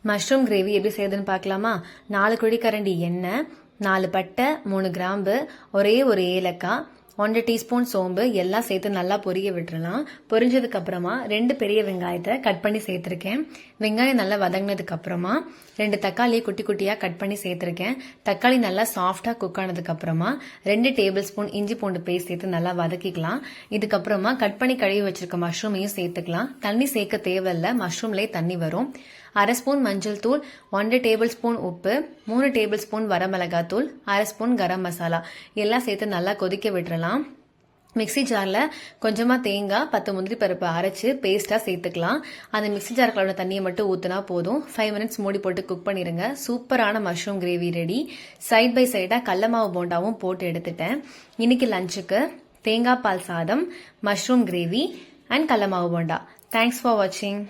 Mushroom gravy எப்படி செய்யுதுன்னு பார்க்கலாமா? 4 குழிக்கரண்டி எண்ணெய், 4 பட்டை, 3 கிராம்பு, ஒரே ஒரு ஏலக்காய், 1 டீஸ்பூன் சோம்பு எல்லாம் சேர்த்து நல்லா பொரிய விட்டுறலாம். பொரிஞ்சதுக்கு அப்புறமா 2 பெரிய வெங்காயத்தை கட் பண்ணி சேர்த்துருக்கேன். வெங்காயம் நல்லா வதங்கினதுக்கு அப்புறமா 2 தக்காளியை குட்டி குட்டியாக கட் பண்ணி சேர்த்துருக்கேன். தக்காளி நல்லா சாஃப்டாக குக் ஆனதுக்கு அப்புறமா 2 டேபிள் ஸ்பூன் இஞ்சி பூண்டு பேஸ்ட் சேர்த்து நல்லா வதக்கிக்கலாம். இதுக்கப்புறமா கட் பண்ணி கழுவி வச்சிருக்க மஷ்ரூமையும் சேர்த்துக்கலாம். தண்ணி சேர்க்க தேவையில்லை, மஷ்ரூம்லேயே தண்ணி வரும். 1/2 ஸ்பூன் மஞ்சள் தூள், 1 டேபிள் ஸ்பூன் உப்பு, 3 table spoon வரமிளகாத்தூள், 1/2 spoon garam masala எல்லாம் சேர்த்து நல்லா கொதிக்க விட்டுறலாம். மிக்சி ஜாரில் கொஞ்சமாக தேங்காய், 10 முந்திரி பருப்பு அரைச்சி பேஸ்ட்டாக சேர்த்துக்கலாம். அந்த மிக்சி ஜாருக்குள்ள தண்ணியை மட்டும் ஊற்றினா போதும். 5 மினிட்ஸ் மூடி போட்டு குக் பண்ணிடுங்க. சூப்பரான mushroom gravy ready. Side by சைடாக கடல மாவு போண்டாவும் போட்டு எடுத்துட்டேன். இன்னைக்கு லஞ்சுக்கு தேங்காய் பால் சாதம், மஷ்ரூம் கிரேவி அண்ட் கடல மாவு போண்டா. தேங்க்ஸ் ஃபார் வாட்சிங்.